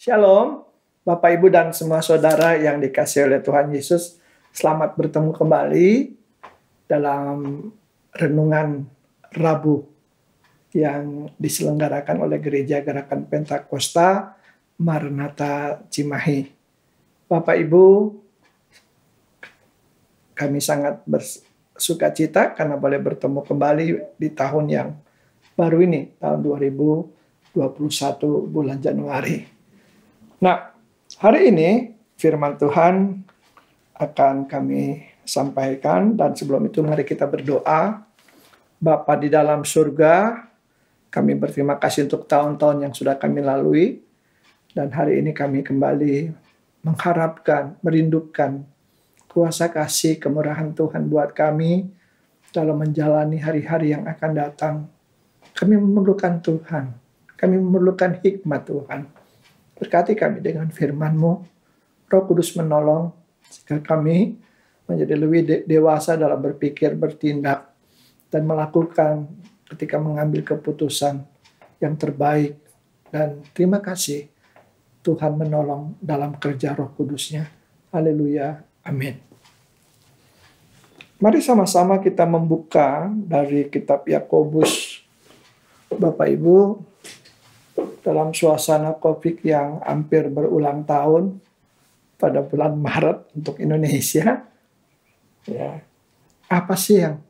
Shalom, Bapak Ibu dan semua saudara yang dikasihi oleh Tuhan Yesus. Selamat bertemu kembali dalam renungan Rabu yang diselenggarakan oleh Gereja Gerakan Pentakosta Maranatha Cimahi. Bapak Ibu, kami sangat bersukacita karena boleh bertemu kembali di tahun yang baru ini, tahun 2021 bulan Januari. Nah, hari ini firman Tuhan akan kami sampaikan, dan sebelum itu mari kita berdoa. Bapa di dalam surga, kami berterima kasih untuk tahun-tahun yang sudah kami lalui, dan hari ini kami kembali mengharapkan, merindukan kuasa kasih kemurahan Tuhan buat kami dalam menjalani hari-hari yang akan datang. Kami memerlukan Tuhan, kami memerlukan hikmat Tuhan. Berkati kami dengan firman-Mu, Roh Kudus menolong sehingga kami menjadi lebih dewasa dalam berpikir, bertindak, dan melakukan ketika mengambil keputusan yang terbaik. Dan terima kasih Tuhan menolong dalam kerja Roh Kudus-Nya. Haleluya, amin. Mari sama-sama kita membuka dari kitab Yakobus, Bapak Ibu, dalam suasana COVID yang hampir berulang tahun pada bulan Maret untuk Indonesia. Ya, apa sih yang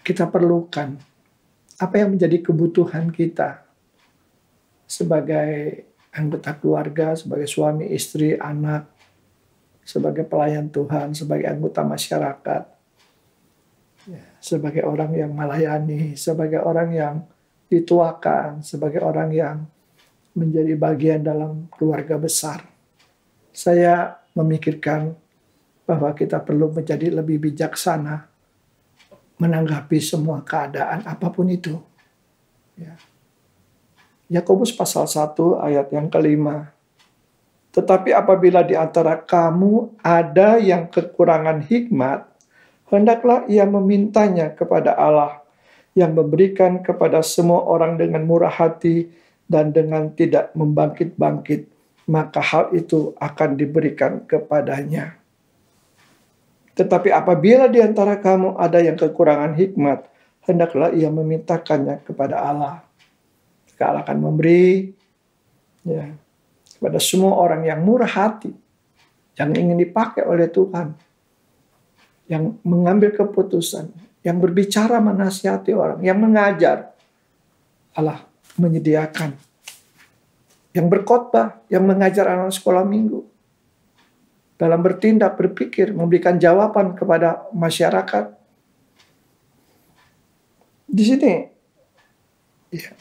kita perlukan? Apa yang menjadi kebutuhan kita sebagai anggota keluarga, sebagai suami, istri, anak, sebagai pelayan Tuhan, sebagai anggota masyarakat, ya, sebagai orang yang melayani, sebagai orang yang dituakan, sebagai orang yang menjadi bagian dalam keluarga besar. Saya memikirkan bahwa kita perlu menjadi lebih bijaksana menanggapi semua keadaan apapun itu. Ya. Yakobus pasal 1 ayat yang kelima. Tetapi apabila di antara kamu ada yang kekurangan hikmat, hendaklah ia memintanya kepada Allah, yang memberikan kepada semua orang dengan murah hati dan dengan tidak membangkit-bangkit, maka hal itu akan diberikan kepadanya. Tetapi apabila di antara kamu ada yang kekurangan hikmat, hendaklah ia memintakannya kepada Allah. Maka Allah akan memberi, ya, kepada semua orang yang murah hati, yang ingin dipakai oleh Tuhan, yang mengambil keputusan, yang berbicara menasihati orang, yang mengajar. Allah menyediakan. Yang berkhotbah, yang mengajar anak sekolah minggu. Dalam bertindak, berpikir, memberikan jawaban kepada masyarakat. Di sini, ya,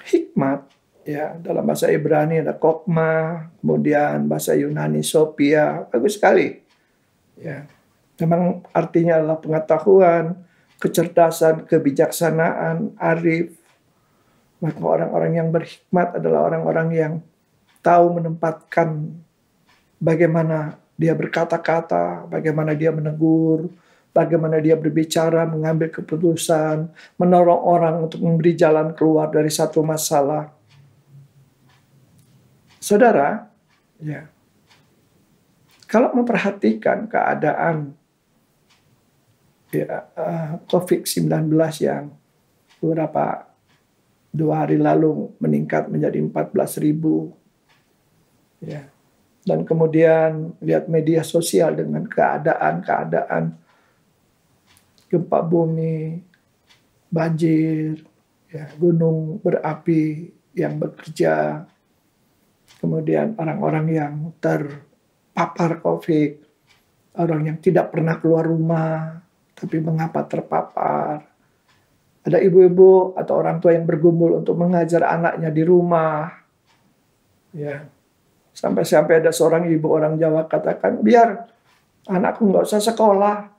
hikmat, ya, dalam bahasa Ibrani ada kokma, kemudian bahasa Yunani sophia, bagus sekali. Ya. Memang artinya adalah pengetahuan, kecerdasan, kebijaksanaan, arif. Maka orang-orang yang berhikmat adalah orang-orang yang tahu menempatkan bagaimana dia berkata-kata, bagaimana dia menegur, bagaimana dia berbicara, mengambil keputusan, menolong orang untuk memberi jalan keluar dari satu masalah. Saudara, ya, kalau memperhatikan keadaan COVID-19 yang beberapa 2 hari lalu meningkat menjadi 14.000, ya. Dan kemudian lihat media sosial dengan keadaan gempa bumi, banjir, ya, gunung berapi yang bekerja, kemudian orang-orang yang terpapar COVID, orang yang tidak pernah keluar rumah, tapi mengapa terpapar. Ada ibu-ibu atau orang tua yang bergumul untuk mengajar anaknya di rumah. Ya. Sampai-sampai ada seorang ibu orang Jawa katakan, biar anakku nggak usah sekolah.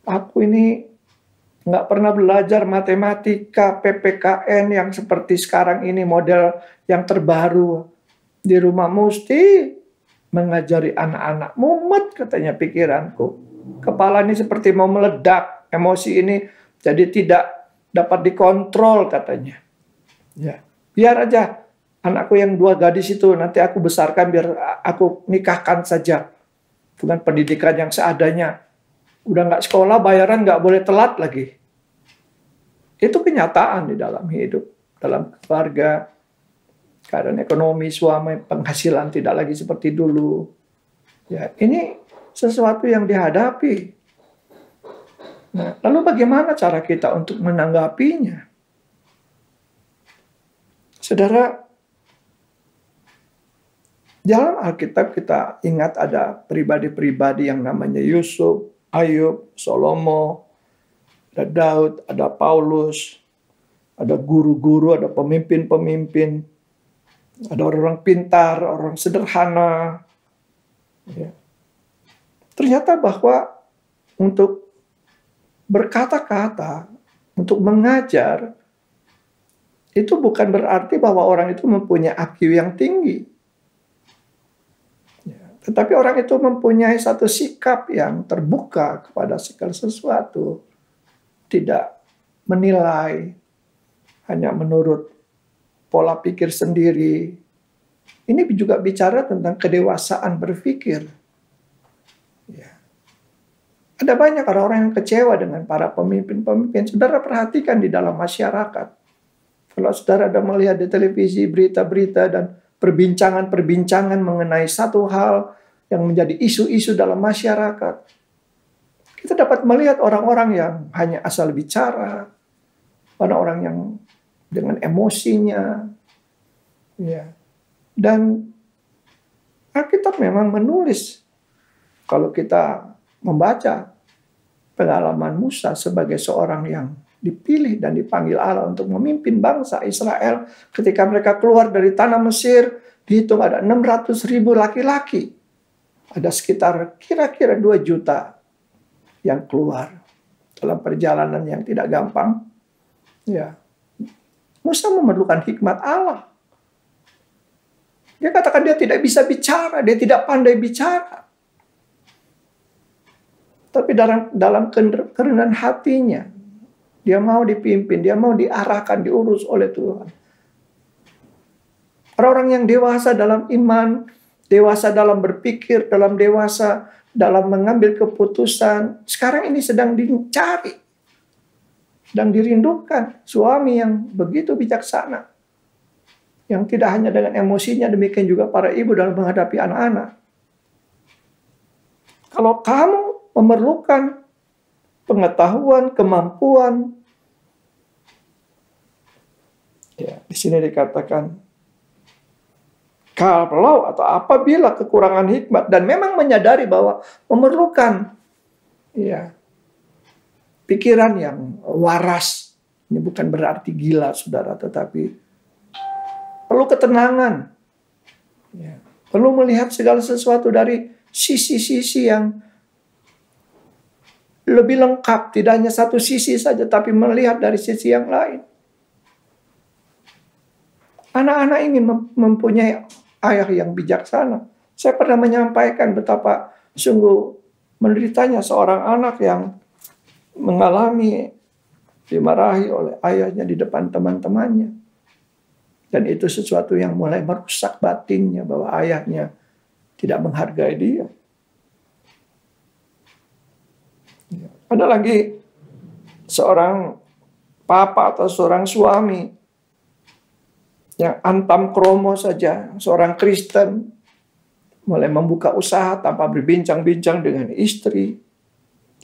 Aku ini nggak pernah belajar matematika, PPKN yang seperti sekarang ini, model yang terbaru. Di rumah mesti mengajari anak-anak. Mumet katanya pikiranku. Kepala ini seperti mau meledak, emosi ini jadi tidak dapat dikontrol katanya. Ya, biar aja Anakku yang 2 gadis itu nanti aku besarkan biar aku nikahkan saja. Dengan pendidikan yang seadanya. Udah nggak sekolah, bayaran nggak boleh telat lagi. Itu kenyataan di dalam hidup, dalam keluarga. Keadaan ekonomi, suami, penghasilan tidak lagi seperti dulu. Ya, ini sesuatu yang dihadapi. Nah, lalu bagaimana cara kita untuk menanggapinya? Saudara, dalam Alkitab kita ingat ada pribadi-pribadi yang namanya Yusuf, Ayub, Salomo, ada Daud, ada Paulus, ada guru-guru, ada pemimpin-pemimpin, ada orang-orang pintar, orang sederhana. Ya. Ternyata bahwa untuk berkata-kata, untuk mengajar, itu bukan berarti bahwa orang itu mempunyai IQ yang tinggi. Tetapi orang itu mempunyai satu sikap yang terbuka kepada segala sesuatu. Tidak menilai, hanya menurut pola pikir sendiri. Ini juga bicara tentang kedewasaan berpikir. Ya. Ada banyak orang-orang yang kecewa dengan para pemimpin-pemimpin. Saudara perhatikan di dalam masyarakat. Kalau saudara ada melihat di televisi berita-berita dan perbincangan-perbincangan mengenai satu hal yang menjadi isu-isu dalam masyarakat, kita dapat melihat orang-orang yang hanya asal bicara, orang-orang yang dengan emosinya, ya. Dan Alkitab memang menulis, kalau kita membaca pengalaman Musa sebagai seorang yang dipilih dan dipanggil Allah untuk memimpin bangsa Israel ketika mereka keluar dari tanah Mesir, dihitung ada 600.000 laki-laki. Ada sekitar kira-kira 2 juta yang keluar dalam perjalanan yang tidak gampang. Ya. Musa memerlukan hikmat Allah. Dia katakan dia tidak bisa bicara, dia tidak pandai bicara. Tapi dalam kerendahan hatinya, dia mau dipimpin, dia mau diarahkan, diurus oleh Tuhan. Orang-orang yang dewasa dalam iman, dewasa dalam berpikir, dewasa dalam mengambil keputusan, sekarang ini sedang dicari, sedang dirindukan suami yang begitu bijaksana. Yang tidak hanya dengan emosinya, demikian juga para ibu dalam menghadapi anak-anak. Kalau kamu memerlukan pengetahuan, kemampuan, ya, di sini dikatakan, kalau atau apabila kekurangan hikmat dan memang menyadari bahwa memerlukan, ya, pikiran yang waras. Ini bukan berarti gila, saudara, tetapi perlu ketenangan. Ya. Perlu melihat segala sesuatu dari sisi-sisi yang lebih lengkap. Tidak hanya satu sisi saja, tapi melihat dari sisi yang lain. Anak-anak ini mempunyai ayah yang bijaksana. Saya pernah menyampaikan betapa sungguh menderitanya seorang anak yang mengalami dimarahi oleh ayahnya di depan teman-temannya. Dan itu sesuatu yang mulai merusak batinnya bahwa ayahnya tidak menghargai dia. Ada lagi seorang papa atau seorang suami yang antam kromo saja, seorang Kristen mulai membuka usaha tanpa berbincang-bincang dengan istri.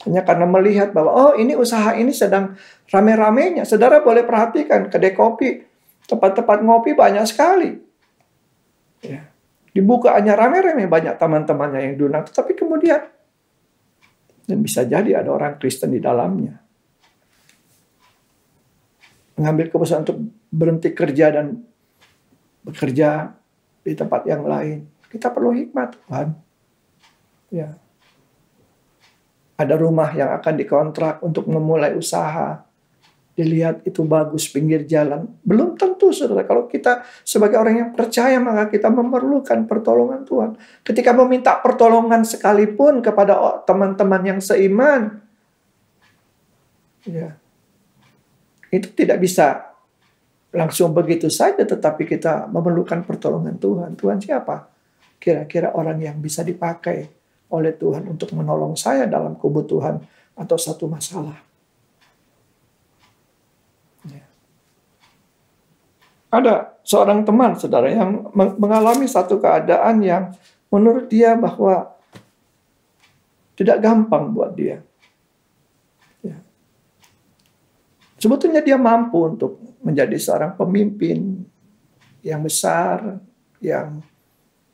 Hanya karena melihat bahwa, oh ini usaha ini sedang rame-ramenya. Saudara boleh perhatikan kedai kopi, tempat-tempat ngopi banyak sekali. Ya. Dibuka hanya rame-rame, banyak teman-temannya yang diundang. Tapi kemudian, dan bisa jadi ada orang Kristen di dalamnya. Mengambil keputusan untuk berhenti kerja dan bekerja di tempat yang lain. Kita perlu hikmat, Tuhan. Ya. Ada rumah yang akan dikontrak untuk memulai usaha. Dilihat itu bagus pinggir jalan. Belum tentu, saudara. Kalau kita sebagai orang yang percaya, maka kita memerlukan pertolongan Tuhan. Ketika meminta pertolongan sekalipun kepada teman-teman yang seiman, ya, itu tidak bisa langsung begitu saja, tetapi kita memerlukan pertolongan Tuhan. Tuhan siapa? Kira-kira orang yang bisa dipakai oleh Tuhan untuk menolong saya dalam kebutuhan atau satu masalah. Ya. Ada seorang teman, saudara, yang mengalami satu keadaan yang menurut dia bahwa tidak gampang buat dia. Ya. Sebetulnya dia mampu untuk menjadi seorang pemimpin yang besar, yang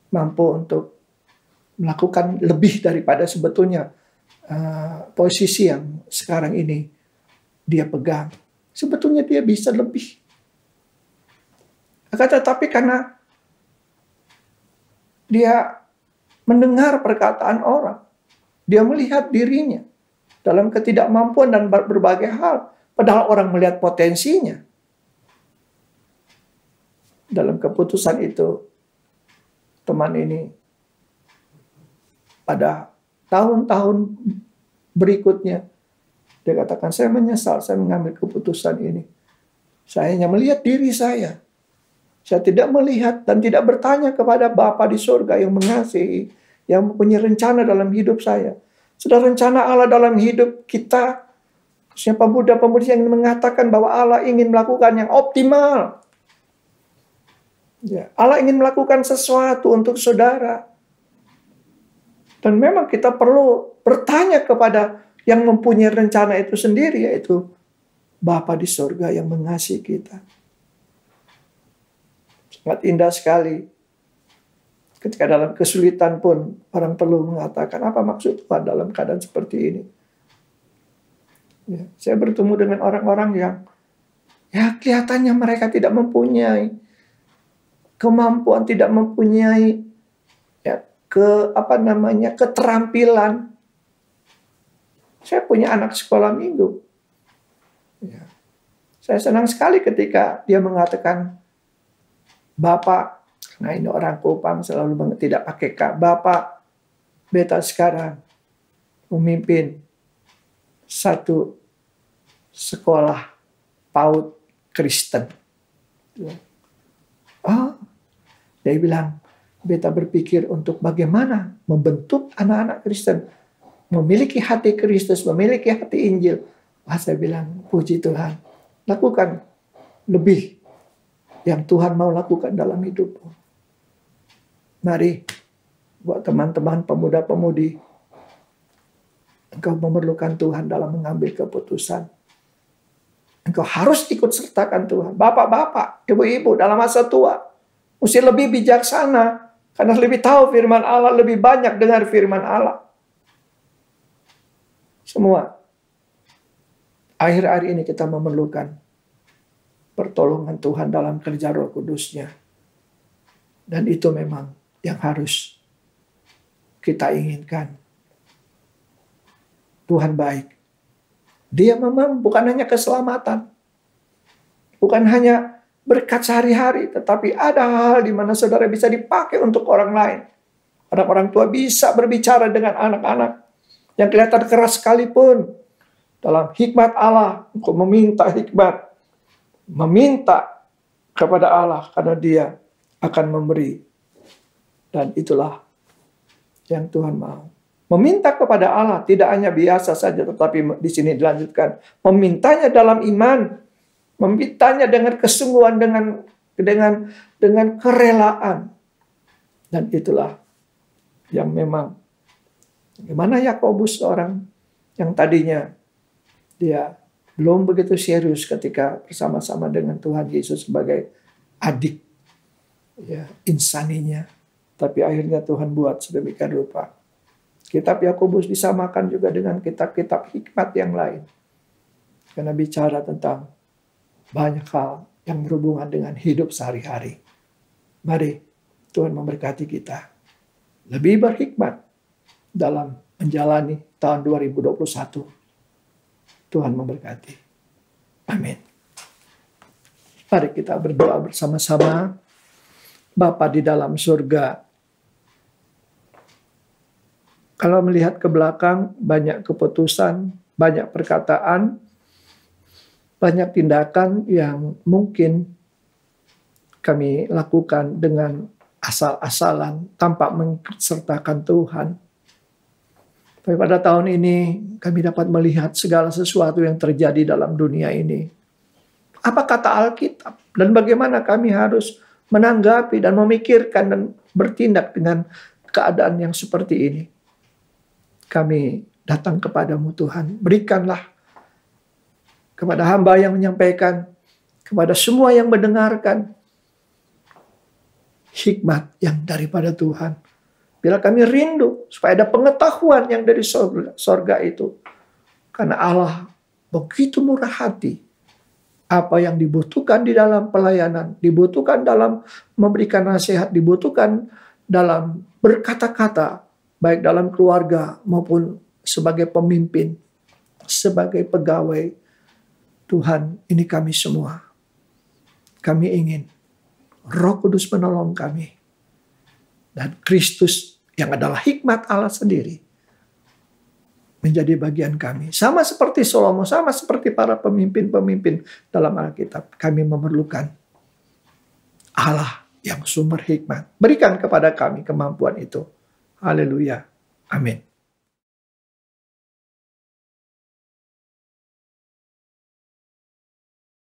mampu untuk melakukan lebih daripada sebetulnya posisi yang sekarang ini dia pegang. Sebetulnya dia bisa lebih. Tetapi karena dia mendengar perkataan orang, dia melihat dirinya dalam ketidakmampuan dan berbagai hal, padahal orang melihat potensinya. Dalam keputusan itu, teman ini pada tahun-tahun berikutnya, dia katakan, saya menyesal saya mengambil keputusan ini. Saya hanya melihat diri saya. Saya tidak melihat dan tidak bertanya kepada Bapa di surga yang mengasihi, yang mempunyai rencana dalam hidup saya. Sudah rencana Allah dalam hidup kita. Siapa pemuda-pemudi yang mengatakan bahwa Allah ingin melakukan yang optimal. Ya, Allah ingin melakukan sesuatu untuk saudara. Dan memang kita perlu bertanya kepada yang mempunyai rencana itu sendiri, yaitu Bapa di surga yang mengasihi kita. Sangat indah sekali. Ketika dalam kesulitan pun orang perlu mengatakan, apa maksud Tuhan dalam keadaan seperti ini? Ya, saya bertemu dengan orang-orang yang ya kelihatannya mereka tidak mempunyai kemampuan, tidak mempunyai ya, keterampilan. Saya punya anak sekolah minggu. Ya. Saya senang sekali ketika dia mengatakan, Bapak, nah ini orang Kupang selalu tidak pakai K. Bapak, beta sekarang memimpin satu sekolah PAUD Kristen. Oh, dia bilang, beta berpikir untuk bagaimana membentuk anak-anak Kristen, memiliki hati Kristus, memiliki hati Injil. Wah, saya bilang, puji Tuhan, lakukan lebih yang Tuhan mau lakukan dalam hidupmu. Mari, buat teman-teman pemuda-pemudi, engkau memerlukan Tuhan dalam mengambil keputusan. Engkau harus ikut sertakan Tuhan. Bapak-bapak, ibu-ibu dalam masa tua, mesti lebih bijaksana, karena lebih tahu firman Allah, lebih banyak dengar firman Allah. Semua, akhir-akhir ini kita memerlukan pertolongan Tuhan dalam kerja Roh Kudus-Nya. Dan itu memang yang harus kita inginkan. Tuhan baik. Dia memang bukan hanya keselamatan. Bukan hanya berkat sehari-hari. Tetapi ada hal di mana saudara bisa dipakai untuk orang lain. Orang-orang tua bisa berbicara dengan anak-anak yang kelihatan keras sekalipun. Dalam hikmat Allah, untuk meminta hikmat. Meminta kepada Allah karena dia akan memberi. Dan itulah yang Tuhan mau. Meminta kepada Allah tidak hanya biasa saja, tetapi di sini dilanjutkan. Memintanya dalam iman. Memintanya dengan kesungguhan, dengan kerelaan. Dan itulah yang memang. Gimana Yakobus, seorang yang tadinya dia belum begitu serius ketika bersama-sama dengan Tuhan Yesus sebagai adik ya, insaninya. Tapi akhirnya Tuhan buat sedemikian rupa. Kitab Yakobus disamakan juga dengan kitab-kitab hikmat yang lain. Karena bicara tentang banyak hal yang berhubungan dengan hidup sehari-hari. Mari Tuhan memberkati kita. Lebih berhikmat dalam menjalani tahun 2021. Tuhan memberkati. Amin. Mari kita berdoa bersama-sama. Bapa di dalam surga, kalau melihat ke belakang, banyak keputusan, banyak perkataan, banyak tindakan yang mungkin kami lakukan dengan asal-asalan tanpa mensertakan Tuhan. Tapi pada tahun ini kami dapat melihat segala sesuatu yang terjadi dalam dunia ini. Apa kata Alkitab? Dan bagaimana kami harus menanggapi dan memikirkan dan bertindak dengan keadaan yang seperti ini. Kami datang kepadamu Tuhan. Berikanlah kepada hamba yang menyampaikan, kepada semua yang mendengarkan, hikmat yang daripada Tuhan. Bila kami rindu supaya ada pengetahuan yang dari sorga itu. Karena Allah begitu murah hati. Apa yang dibutuhkan di dalam pelayanan, dibutuhkan dalam memberikan nasihat, dibutuhkan dalam berkata-kata, baik dalam keluarga maupun sebagai pemimpin, sebagai pegawai. Tuhan, ini kami semua. Kami ingin Roh Kudus menolong kami. Dan Kristus yang adalah hikmat Allah sendiri menjadi bagian kami. Sama seperti Salomo, sama seperti para pemimpin-pemimpin dalam Alkitab. Kami memerlukan Allah yang sumber hikmat. Berikan kepada kami kemampuan itu. Haleluya. Amin.